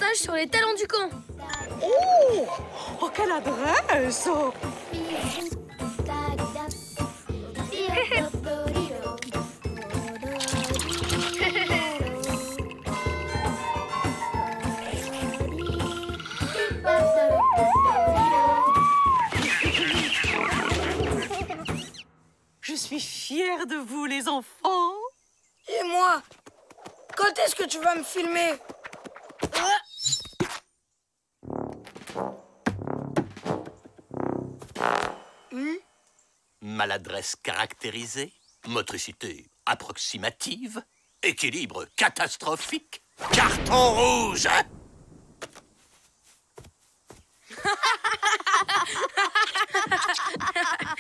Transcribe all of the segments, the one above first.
personnage sur les talons du camp. Oh, oh quelle adresse! Je suis fière de vous, les enfants. Et moi? Quand est-ce que tu vas me filmer? Maladresse caractérisée, motricité approximative, équilibre catastrophique, carton rouge.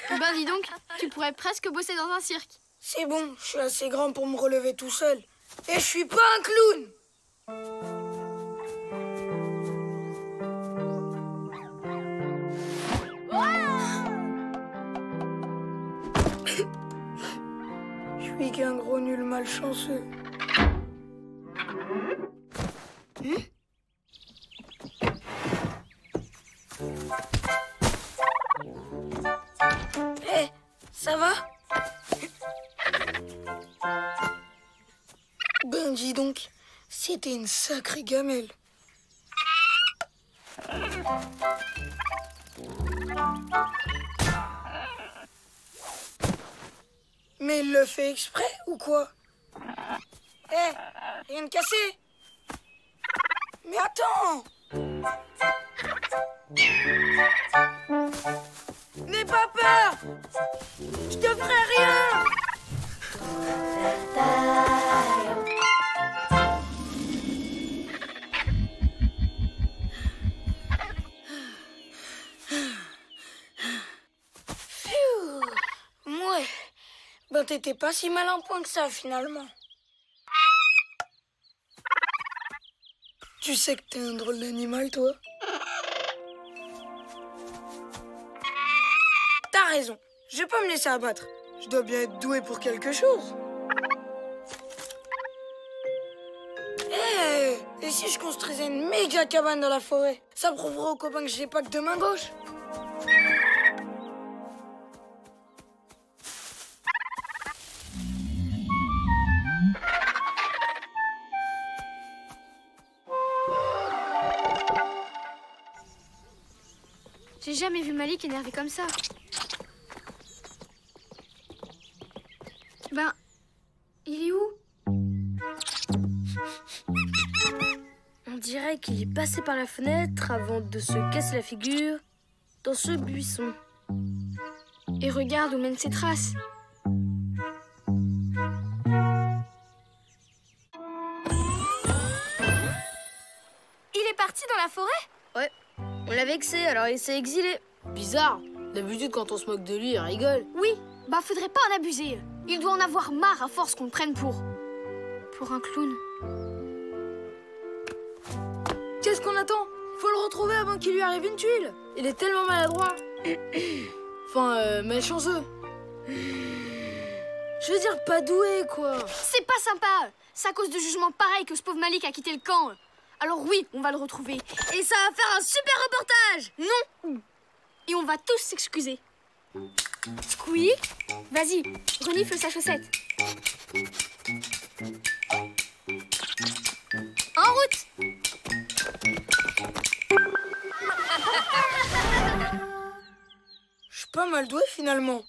Ben dis donc, tu pourrais presque bosser dans un cirque. C'est bon, je suis assez grand pour me relever tout seul. Et je suis pas un clown. Je suis qu'un gros nul malchanceux. Hé, ça va? Ben dis donc, c'était une sacrée gamelle. Mais il le fait exprès ou quoi? Hé, rien de cassé? Mais attends! N'aie pas peur! Je te ferai rien! Pfiou! Ouais. Ben t'étais pas si mal en point que ça finalement. Tu sais que t'es un drôle d'animal, toi? T'as raison. Je vais pas me laisser abattre. Je dois bien être doué pour quelque chose. Et si je construisais une méga cabane dans la forêt? Ça prouverait aux copains que j'ai pas que deux mains gauches. J'ai jamais vu Malik énervé comme ça. Ben, il est où? On dirait qu'il est passé par la fenêtre avant de se casser la figure dans ce buisson. Et regarde où mènent ses traces. Il est parti dans la forêt? Ouais, on l'a vexé, alors il s'est exilé. Bizarre. D'habitude, quand on se moque de lui, il rigole. Oui, bah faudrait pas en abuser. Il doit en avoir marre à force qu'on le prenne pour un clown. Qu'est-ce qu'on attend? Faut le retrouver avant qu'il lui arrive une tuile. Il est tellement maladroit. Enfin, malchanceux. Je veux dire, pas doué, quoi. C'est pas sympa. C'est à cause de jugements pareils que ce pauvre Malik a quitté le camp. Alors oui, on va le retrouver. Et ça va faire un super reportage. Non. Et on va tous s'excuser. Squeak, vas-y, renifle sa chaussette. En route. Je suis pas mal doué, finalement.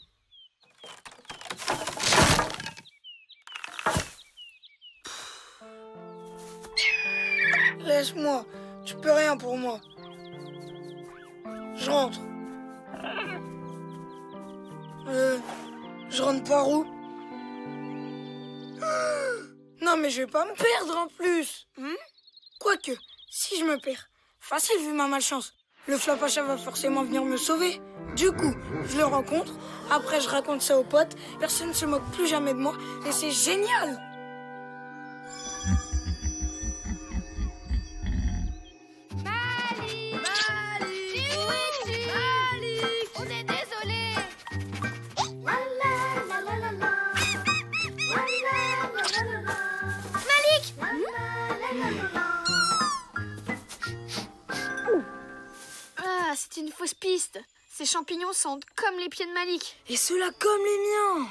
Laisse-moi, tu peux rien pour moi. Je rentre. Je rentre par où? Non, mais je vais pas me perdre en plus. Quoique, si je me perds, facile vu ma malchance. Le Flapacha va forcément venir me sauver. Du coup, je le rencontre. Après, je raconte ça aux potes. Personne ne se moque plus jamais de moi. Et c'est génial. On est désolé. Malik! piste. Ces champignons sentent comme les pieds de Malik. Et ceux-là comme les miens.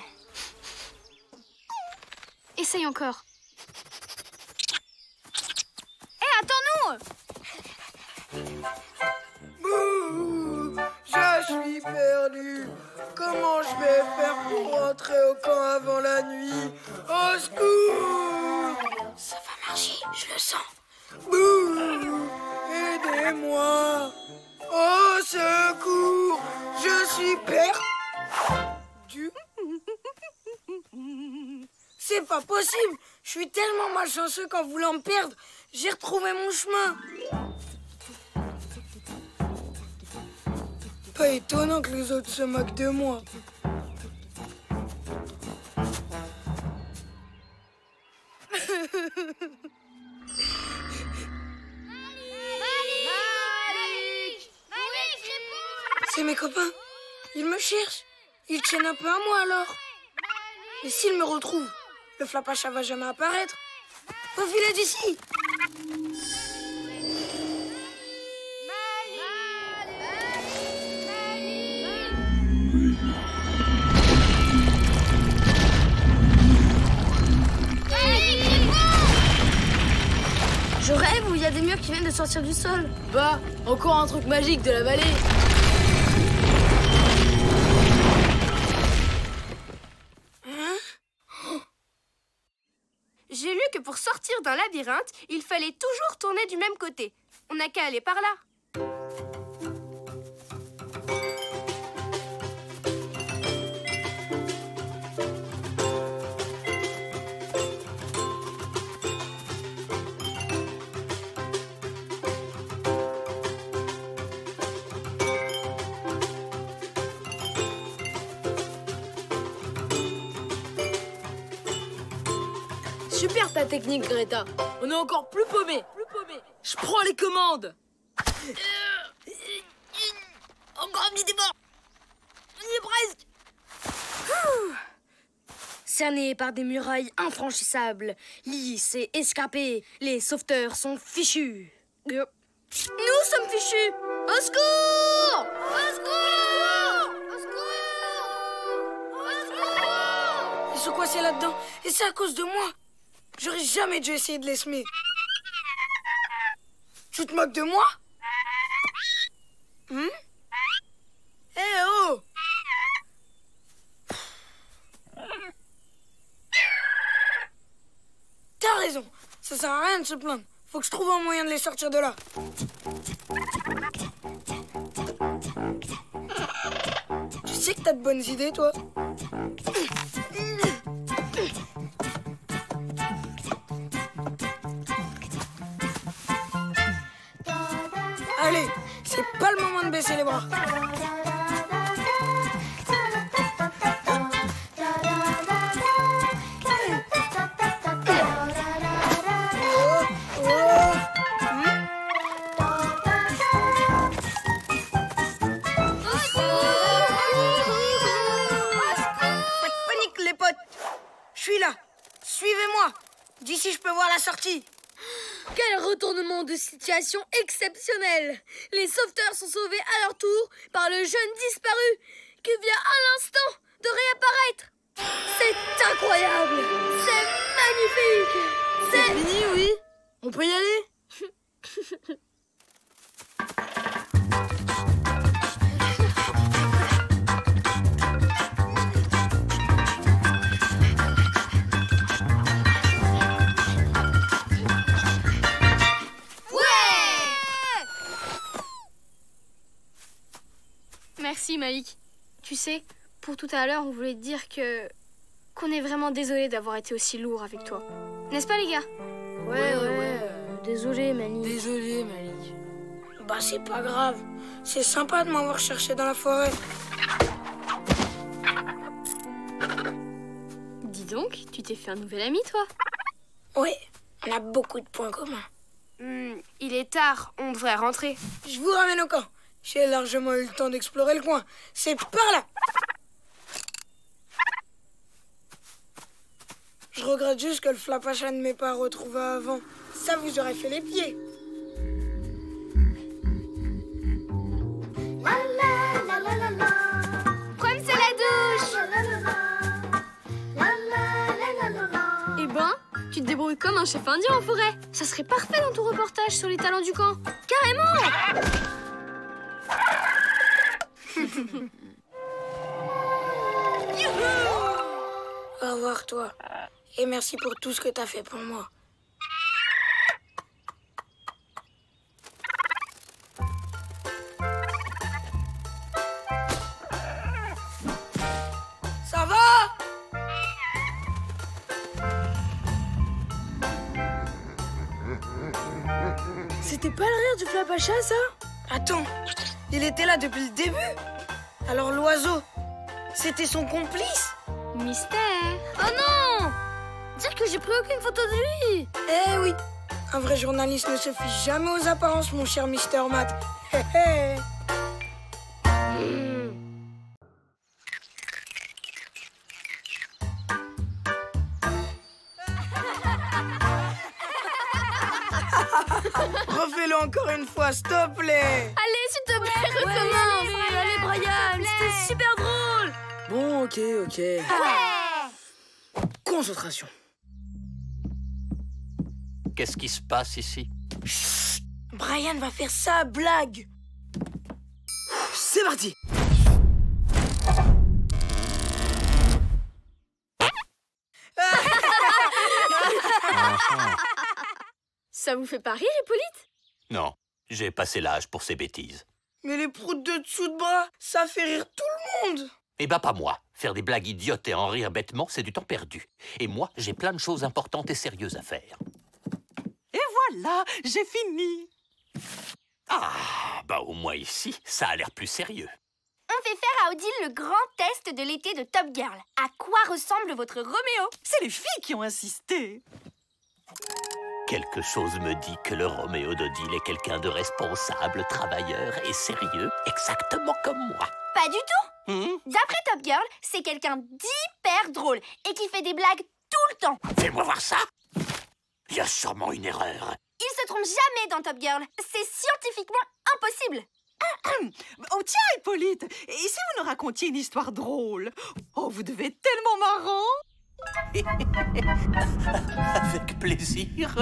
Essaye encore. Hé, attends-nous! Bouh, je suis perdu. Comment je vais faire pour rentrer au camp avant la nuit? Au secours! Ça va marcher, je le sens. Bouh, aidez-moi. Au secours, je suis perdu. C'est pas possible. Je suis tellement malchanceux qu'en voulant me perdre, j'ai retrouvé mon chemin. Pas étonnant que les autres se moquent de moi. C'est mes copains. Ils me cherchent. Ils tiennent un peu à moi alors. Mais s'ils me retrouvent, le Flapacha va jamais apparaître. Faut filer d'ici. Je rêve où il y a des murs qui viennent de sortir du sol. Bah, encore un truc magique de la vallée. J'ai lu que pour sortir d'un labyrinthe, il fallait toujours tourner du même côté. On n'a qu'à aller par là. Super ta technique, Greta. On est encore plus paumés. Je prends les commandes. Encore un petit départ. On y est presque. Cernés par des murailles infranchissables, lisses et escarpées, les sauveteurs sont fichus. Nous sommes fichus. Au secours! Au secours! Au secours! Au secours! Ils sont coincés là-dedans. Et c'est à cause de moi. J'aurais jamais dû essayer de les semer. Tu te moques de moi? Eh oh! T'as raison. Ça sert à rien de se plaindre. Faut que je trouve un moyen de les sortir de là. Tu sais que t'as de bonnes idées, toi? Allez, c'est pas le moment de baisser les bras. Suivez-moi. D'ici, je peux voir la sortie. Quel retournement de situation exceptionnel! Les sauveteurs sont sauvés à leur tour par le jeune disparu qui vient à l'instant de réapparaître. C'est incroyable! C'est magnifique! C'est fini, oui. On peut y aller? Merci Malik. Tu sais, pour tout à l'heure, on voulait te dire qu'on est vraiment désolé d'avoir été aussi lourd avec toi. N'est-ce pas les gars? Ouais. Désolé, Malik. Désolé, Malik. Bah, c'est pas grave. C'est sympa de m'avoir cherché dans la forêt. Dis donc, tu t'es fait un nouvel ami, toi? Oui, on a beaucoup de points communs. Il est tard, on devrait rentrer. Je vous ramène au camp. J'ai largement eu le temps d'explorer le coin. C'est par là. Je regrette juste que le Flapacha ne m'ait pas retrouvé avant. Ça vous aurait fait les pieds. La la ben, tu te débrouilles comme un chef indien en forêt. Ça serait parfait dans ton reportage sur les talents du camp. Carrément. Au revoir, toi. Et merci pour tout ce que t'as fait pour moi. Ça va? C'était pas le rire du Flapacha, ça? Attends, il était là depuis le début. Alors l'oiseau, c'était son complice? Mystère. Oh non! Dire que j'ai pris aucune photo de lui! Eh oui, un vrai journaliste ne se fie jamais aux apparences, mon cher Mister Matt. Hé hé. Refais-le encore une fois, s'il te plaît. Allez, s'il te plaît, recommence! Allez, Brian, c'était super drôle! Bon, ok. Concentration. Qu'est-ce qui se passe ici? Brian va faire sa blague. C'est parti. Ça vous fait pas rire, Hippolyte? Non, j'ai passé l'âge pour ces bêtises. Mais les proutes de dessous de bras, ça fait rire tout le monde. Eh ben pas moi. Faire des blagues idiotes et en rire bêtement, c'est du temps perdu. Et moi, j'ai plein de choses importantes et sérieuses à faire. Et voilà, j'ai fini. Ah, bah au moins ici, ça a l'air plus sérieux. On fait faire à Odile le grand test de l'été de Top Girl. À quoi ressemble votre Roméo? C'est les filles qui ont insisté. Quelque chose me dit que le Roméo d'Odile est quelqu'un de responsable, travailleur et sérieux, exactement comme moi. Pas du tout. D'après Top Girl, c'est quelqu'un d'hyper drôle et qui fait des blagues tout le temps. Fais-moi voir ça. Il y a sûrement une erreur. Il se trompe jamais dans Top Girl. C'est scientifiquement impossible. Oh tiens, Hippolyte, et si vous nous racontiez une histoire drôle? Oh, vous devez être tellement marrant. Avec plaisir.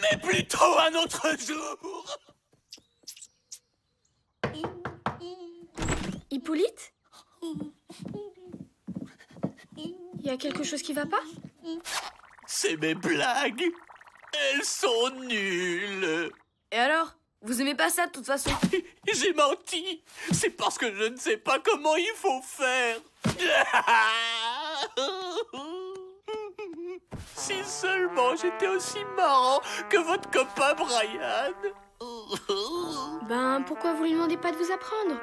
Mais plutôt un autre jour. Hippolyte? Il y a quelque chose qui va pas? C'est mes blagues. Elles sont nulles. Et alors? Vous aimez pas ça de toute façon? J'ai menti. C'est parce que je ne sais pas comment il faut faire. Si seulement j'étais aussi marrant que votre copain Brian. Ben, pourquoi vous lui demandez pas de vous apprendre?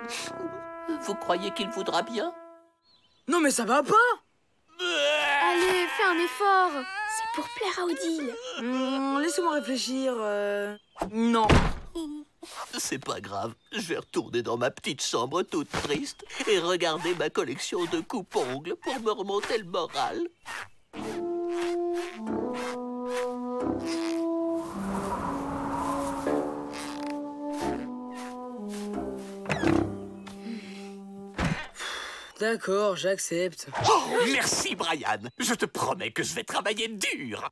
Vous croyez qu'il voudra bien? Non mais ça va pas. Allez, fais un effort. C'est pour plaire à Odile. Laissez-moi réfléchir. Non. C'est pas grave, je vais retourner dans ma petite chambre toute triste et regarder ma collection de coupe-ongles pour me remonter le moral. D'accord, j'accepte. Oh, merci Brian, je te promets que je vais travailler dur.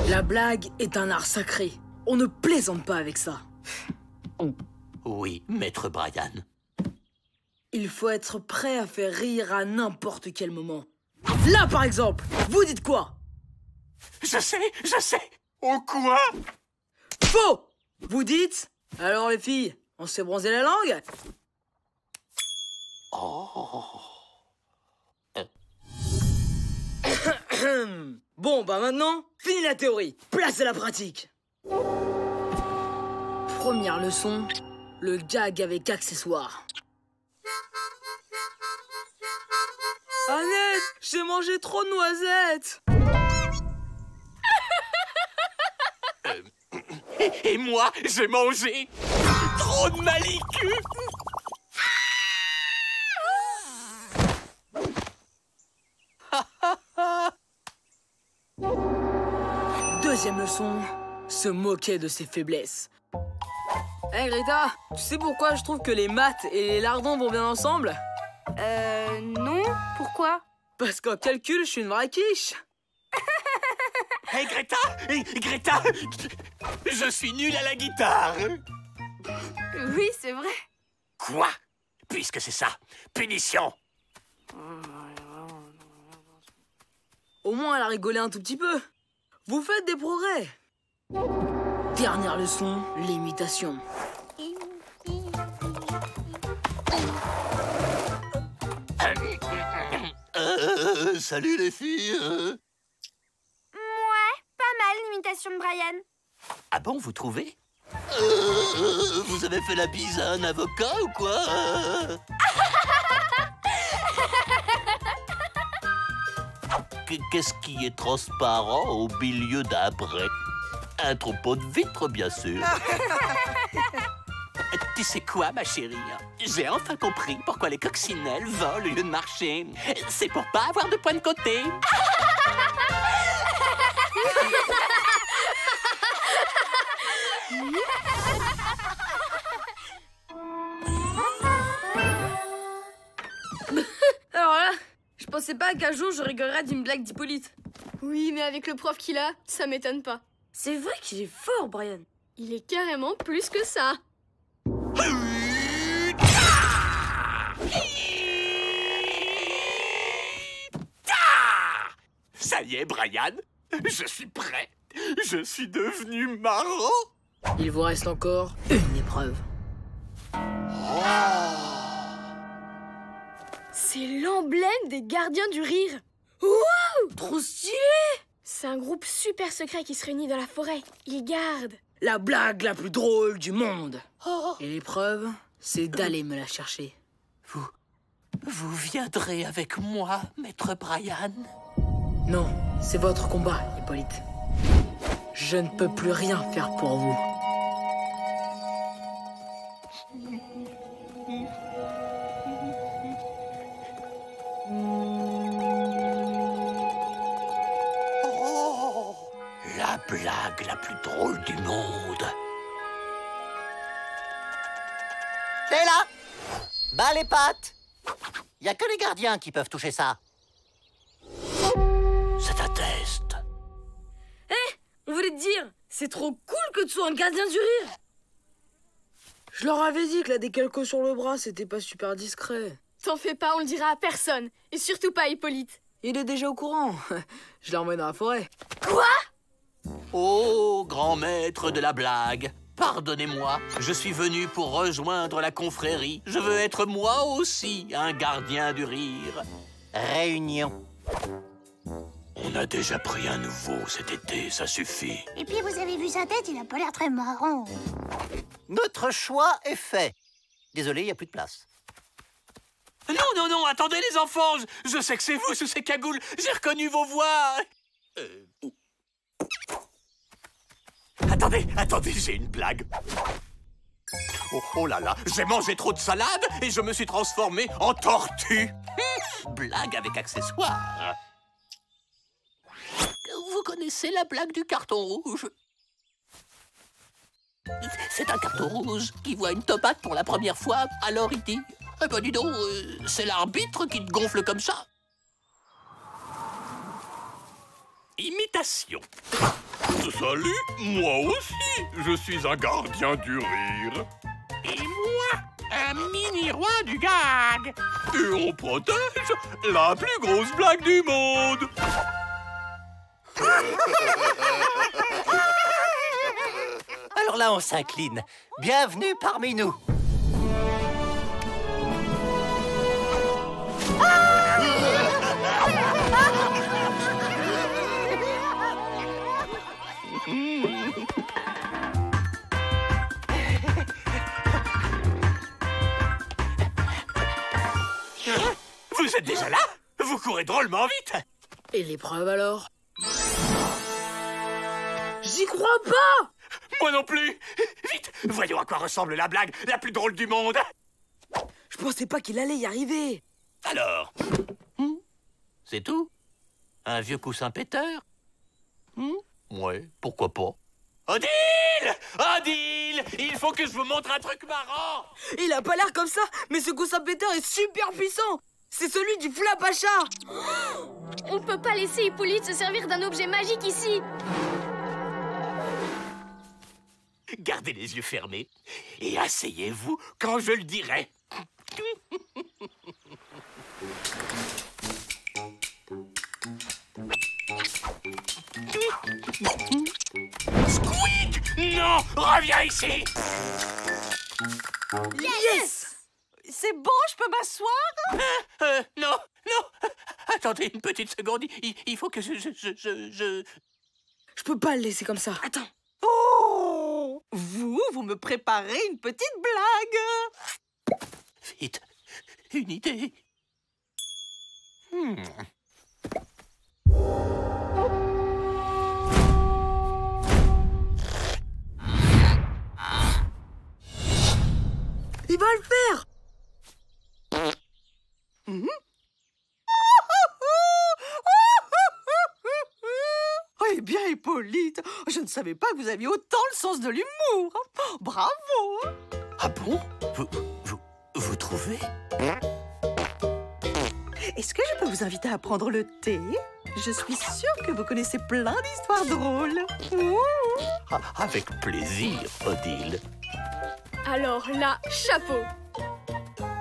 La blague est un art sacré. On ne plaisante pas avec ça. Oui, maître Brian. Il faut être prêt à faire rire à n'importe quel moment. Là, par exemple, vous dites quoi? Je sais. Au quoi? Faux! Vous dites? Alors les filles, on se fait bronzer la langue? Oh. Bon, bah maintenant, fini la théorie. Place à la pratique. Première leçon, le gag avec accessoires. Annette, j'ai mangé trop de noisettes. Et moi, j'ai mangé trop de malicus. Deuxième leçon, se moquer de ses faiblesses. Hé Greta, tu sais pourquoi je trouve que les maths et les lardons vont bien ensemble? Non. Pourquoi? Parce qu'en calcul, je suis une vraie quiche. Hé, Greta! Greta! Je suis nul à la guitare! Oui, c'est vrai. Quoi? Puisque c'est ça, punition! Au moins, elle a rigolé un tout petit peu. Vous faites des progrès. Dernière leçon, l'imitation. Salut les filles! Ouais, pas mal l'imitation de Brian. Ah bon, vous trouvez? Vous avez fait la bise à un avocat ou quoi? Qu'est-ce qui est transparent au milieu d'un pré? Un troupeau de vitres, bien sûr. Tu sais quoi, ma chérie? J'ai enfin compris pourquoi les coccinelles volent au lieu de marcher. C'est pour pas avoir de points de côté. Alors là, je pensais pas qu'un jour je rigolerais d'une blague d'Hippolyte. Oui, mais avec le prof qu'il a, ça m'étonne pas. C'est vrai qu'il est fort, Brian. Il est carrément plus que ça. Ça y est, Brian, je suis prêt. Je suis devenu marrant. Il vous reste encore une épreuve. C'est l'emblème des gardiens du rire. Waouh, trop stylé! C'est un groupe super secret qui se réunit dans la forêt. Ils gardent. La blague la plus drôle du monde. Et l'épreuve, c'est d'aller me la chercher. Vous viendrez avec moi, maître Brian? Non, c'est votre combat, Hippolyte. Je ne peux plus rien faire pour vous. Oh, la blague la plus drôle du monde. T'es là? Bas les pattes. Y a que les gardiens qui peuvent toucher ça. C'est un test. On voulait te dire, c'est trop cool que tu sois un gardien du rire. Je leur avais dit que la décalco sur le bras, c'était pas super discret. T'en fais pas, on le dira à personne. Et surtout pas à Hippolyte. Il est déjà au courant. Je l'emmène dans la forêt. Oh, grand maître de la blague, pardonnez-moi, je suis venu pour rejoindre la confrérie. Je veux être moi aussi un gardien du rire. Réunion. On a déjà pris un nouveau cet été, ça suffit. Et puis vous avez vu sa tête, il a pas l'air très marrant. Notre choix est fait. Désolé, il n'y a plus de place. Non, attendez les enfants, je sais que c'est vous sous ces cagoules, j'ai reconnu vos voix. Attendez, j'ai une blague. Oh là là, j'ai mangé trop de salade et je me suis transformé en tortue. Blague avec accessoires. Vous connaissez la blague du carton rouge? C'est un carton rouge qui voit une tomate pour la première fois, alors il dit « Eh ben dis donc, c'est l'arbitre qui te gonfle comme ça !» Imitation. Salut, moi aussi, je suis un gardien du rire. Et moi, un mini-roi du gag. Et on protège la plus grosse blague du monde. Alors là, on s'incline. Bienvenue parmi nous. Vous êtes déjà là? Vous courez drôlement vite. Et l'épreuve alors? J'y crois pas! Moi non plus. Vite, voyons à quoi ressemble la blague la plus drôle du monde. Je pensais pas qu'il allait y arriver. Alors, c'est tout? Un vieux coussin péteur? Ouais, pourquoi pas. Odile! Odile! Il faut que je vous montre un truc marrant! Il a pas l'air comme ça, mais ce gousse à péter est super puissant. C'est celui du flap à chat. On peut pas laisser Hippolyte se servir d'un objet magique ici. Gardez les yeux fermés et asseyez-vous quand je le dirai. Squeak! Non! Reviens ici! Yes! C'est bon, je peux m'asseoir? Non, non! Attendez une petite seconde, il faut que je... Je peux pas le laisser comme ça. Attends. Oh! Vous me préparez une petite blague. Vite, une idée. Il va le faire. Eh bien, Hippolyte, je ne savais pas que vous aviez autant le sens de l'humour. Bravo! Ah bon? Vous trouvez? Est-ce que je peux vous inviter à prendre le thé? Je suis sûre que vous connaissez plein d'histoires drôles. Avec plaisir, Odile. Alors là, chapeau.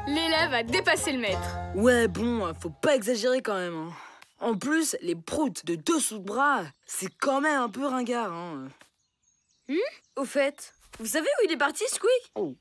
L'élève a dépassé le maître. Ouais, bon, faut pas exagérer quand même. Hein. En plus, les proutes de dessous de bras, c'est quand même un peu ringard. Hein. Au fait, vous savez où il est parti, Squeak? Oh.